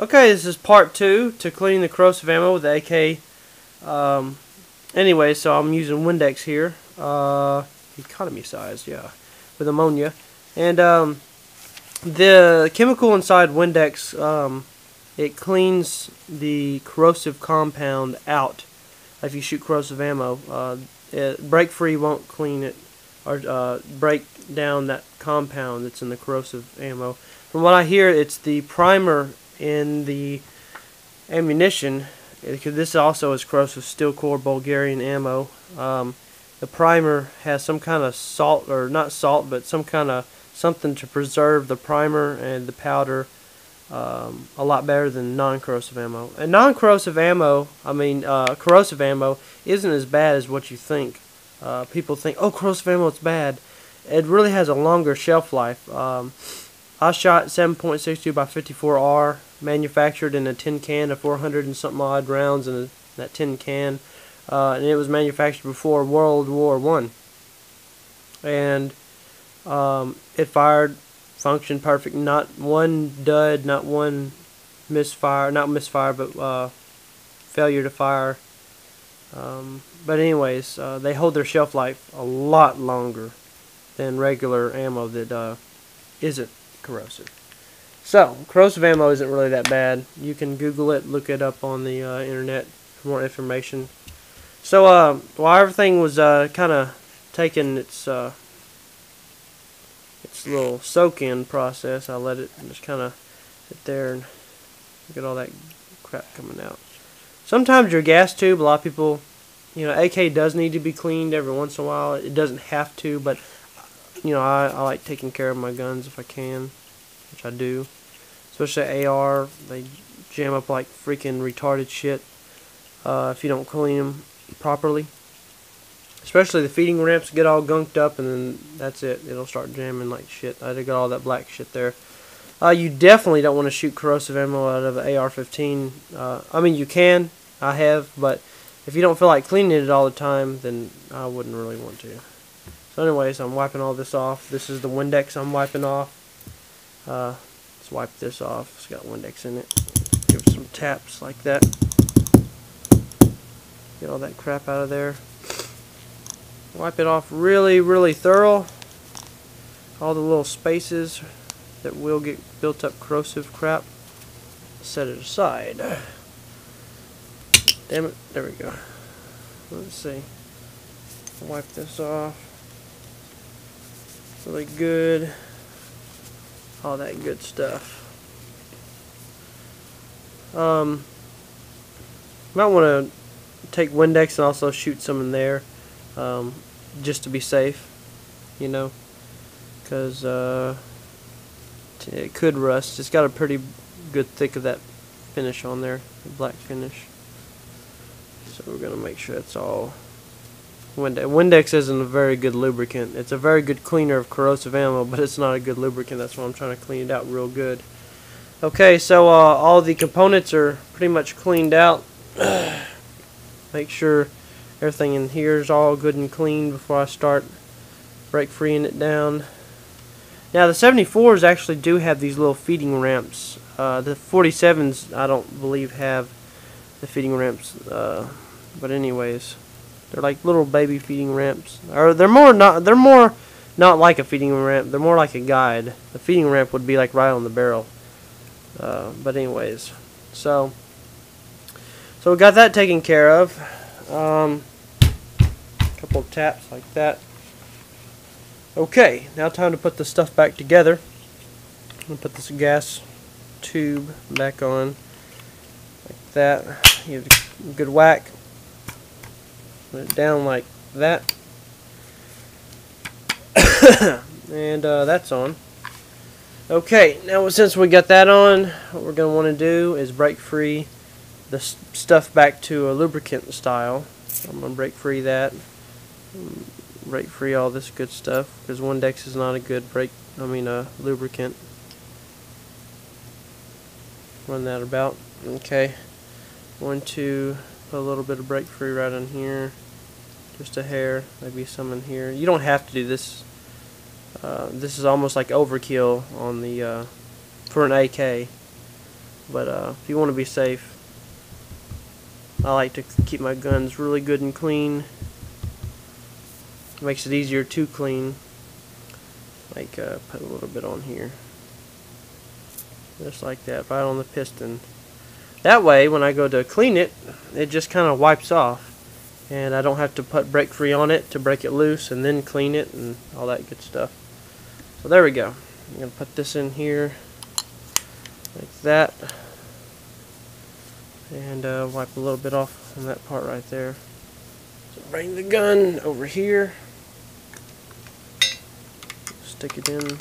Okay, this is part 2 to clean the corrosive ammo with the AK. Anyway, so I'm using Windex here, economy size, yeah, with ammonia, and the chemical inside Windex, it cleans the corrosive compound out. If you shoot corrosive ammo, break free won't clean it or break down that compound that's in the corrosive ammo. From what I hear, it's the primer in the ammunition, because this also is corrosive steel core Bulgarian ammo. The primer has some kind of salt, or not salt, but some kind of something to preserve the primer and the powder a lot better than non-corrosive ammo. And non-corrosive ammo, corrosive ammo isn't as bad as what you think. People think, oh, corrosive ammo is bad. It really has a longer shelf life. I shot 7.62 by 54R, manufactured in a tin can of 400 and something odd rounds in that tin can, and it was manufactured before World War I. And it functioned perfect. Not one dud, not one misfire, but failure to fire. But anyways, they hold their shelf life a lot longer than regular ammo that isn't corrosive. So, corrosive ammo isn't really that bad. You can Google it, look it up on the internet for more information. So, while everything was kind of taking its little soak-in process, I let it just kind of sit there and get all that crap coming out. Sometimes your gas tube, a lot of people, AK does need to be cleaned every once in a while. It doesn't have to, but I like taking care of my guns if I can, which I do. Especially AR, they jam up like freaking retarded shit if you don't clean them properly. Especially the feeding ramps get all gunked up, and then that's it. It'll start jamming like shit. I got all that black shit there. You definitely don't want to shoot corrosive ammo out of an AR-15. You can. I have, but if you don't feel like cleaning it all the time, then I wouldn't really want to. So anyways, I'm wiping all this off. This is the Windex I'm wiping off. Let's wipe this off. It's got Windex in it. Give it some taps like that. Get all that crap out of there. Wipe it off really, really thorough. All the little spaces that will get built up corrosive crap. Set it aside. Damn it. There we go. Let's see. Wipe this off. Really good. All that good stuff. Might want to take Windex and also shoot some in there, just to be safe, because it could rust. It's got a pretty good thick of that finish on there, the black finish. So we're gonna make sure it's all Windex. Windex isn't a very good lubricant. It's a very good cleaner of corrosive ammo, but it's not a good lubricant. That's why I'm trying to clean it out real good. Okay, so all the components are pretty much cleaned out. Make sure everything in here is all good and clean before I start break freeing it down. Now the 74s actually do have these little feeding ramps. The 47s I don't believe have the feeding ramps, but anyways, they're like little baby feeding ramps. Or they're more not like a feeding ramp. They're more like a guide. The feeding ramp would be like right on the barrel. But anyways, so we got that taken care of. Couple of taps like that. Okay, now time to put the stuff back together. I'm gonna put this gas tube back on like that. Give it a good whack. Put it down like that. And that's on. Okay, now since we got that on, what we're going to want to do is break free the stuff back to a lubricant style. I'm going to break free that. Break free all this good stuff, because Windex is not a good lubricant. Run that about. Okay. Going to put a little bit of break free right on here. Just a hair, maybe some in here. You don't have to do this. This is almost like overkill on the for an AK. But if you want to be safe, I like to keep my guns really good and clean. Makes it easier to clean. Like put a little bit on here, just like that, right on the piston. That way when I go to clean it, it just kind of wipes off, and I don't have to put brake free on it to break it loose and then clean it and all that good stuff. So there we go. I'm going to put this in here like that, and wipe a little bit off on that part right there. So bring the gun over here, stick it in.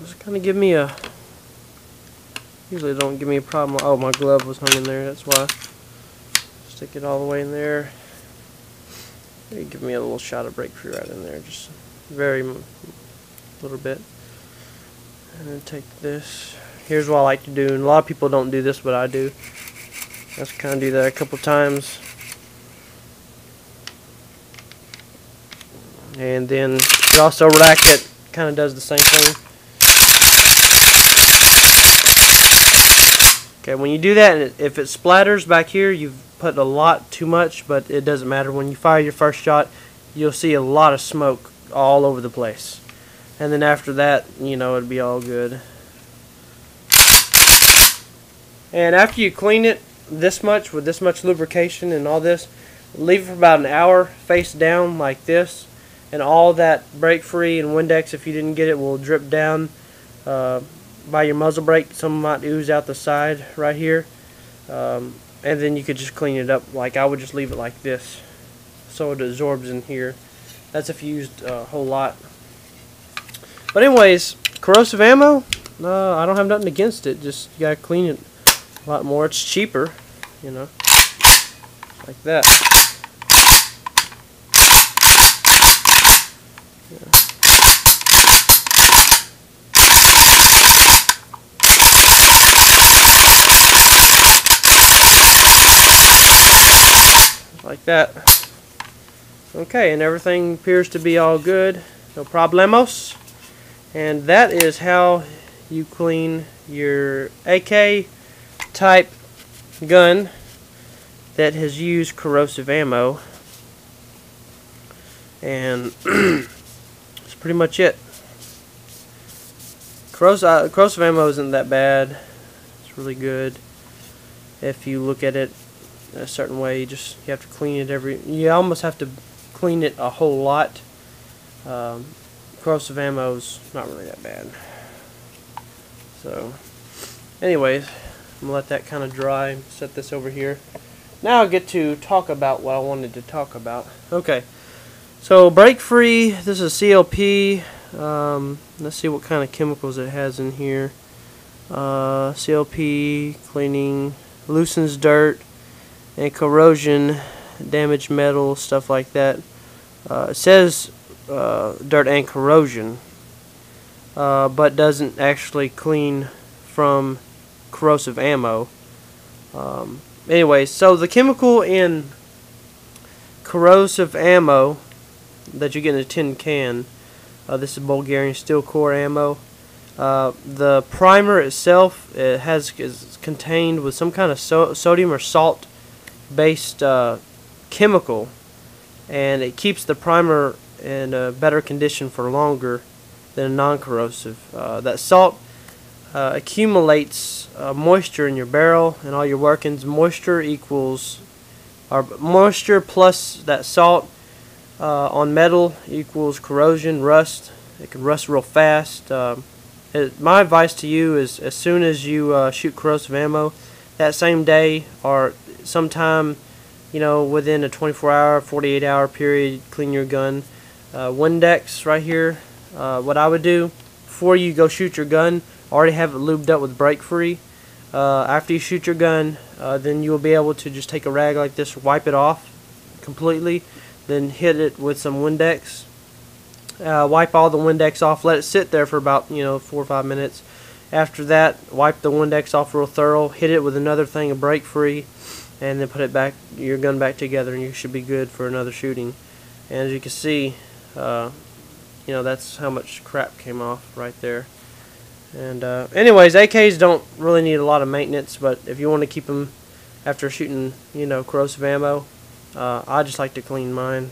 It's kind of give me a, usually don't give me a problem. Oh, my glove was hung in there, that's why. Stick it all the way in there. Maybe give me a little shot of brake free right in there, just very little bit. And then take this. Here's what I like to do, and a lot of people don't do this, but I do. Let's kind of do that a couple times. And then you also rack it, kind of does the same thing. Okay, when you do that, and if it splatters back here, you've put a lot too much, but it doesn't matter. When you fire your first shot, you'll see a lot of smoke all over the place. And then after that, you know, it'll be all good. And after you clean it this much, with this much lubrication and all this, leave it for about an hour face down like this, and all that brake free and Windex, if you didn't get it, will drip down by your muzzle brake. Some might ooze out the side right here, and then you could just clean it up. Like I would just leave it like this so it absorbs in here. That's if you used a whole lot. But anyways, corrosive ammo, I don't have nothing against it, just you gotta clean it a lot more. It's cheaper, you know, like that. Like that. Okay, and everything appears to be all good, no problemos. And that is how you clean your AK type gun that has used corrosive ammo. And that's pretty much it. Corrosive ammo isn't that bad. It's really good if you look at it a certain way. You have to clean it you almost have to clean it a whole lot. Corrosive ammo's not really that bad. So anyways, I'm gonna let that kind of dry, set this over here. Now I'll get to talk about what I wanted to talk about. Okay, so brake free, this is CLP. Let's see what kind of chemicals it has in here. CLP cleaning, loosens dirt and corrosion, damaged metal, stuff like that. It says dirt and corrosion, but doesn't actually clean from corrosive ammo. Anyway, so the chemical in corrosive ammo that you get in a tin can, this is Bulgarian steel core ammo. The primer itself, is contained with some kind of sodium or salt based chemical, and it keeps the primer in a better condition for longer than non-corrosive. That salt accumulates moisture in your barrel and all your workings. Moisture plus that salt on metal equals corrosion, rust. It can rust real fast. My advice to you is, as soon as you shoot corrosive ammo, that same day or sometime, within a 24-hour, 48-hour period, clean your gun. Windex right here. What I would do before you go shoot your gun, already have it lubed up with brake free. After you shoot your gun, then you'll be able to just take a rag like this, wipe it off completely, then hit it with some Windex. Wipe all the Windex off, let it sit there for about 4 or 5 minutes. After that, wipe the Windex off real thorough, hit it with another thing of brake free, and then put it back, your gun back together, and you should be good for another shooting. And as you can see, you know, that's how much crap came off right there. And anyways, AKs don't really need a lot of maintenance, but if you want to keep them after shooting, you know, corrosive ammo, I just like to clean mine.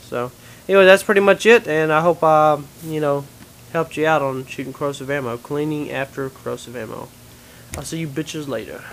So anyway, that's pretty much it, and I hope you know, helped you out on shooting corrosive ammo, cleaning after corrosive ammo. I'll see you bitches later.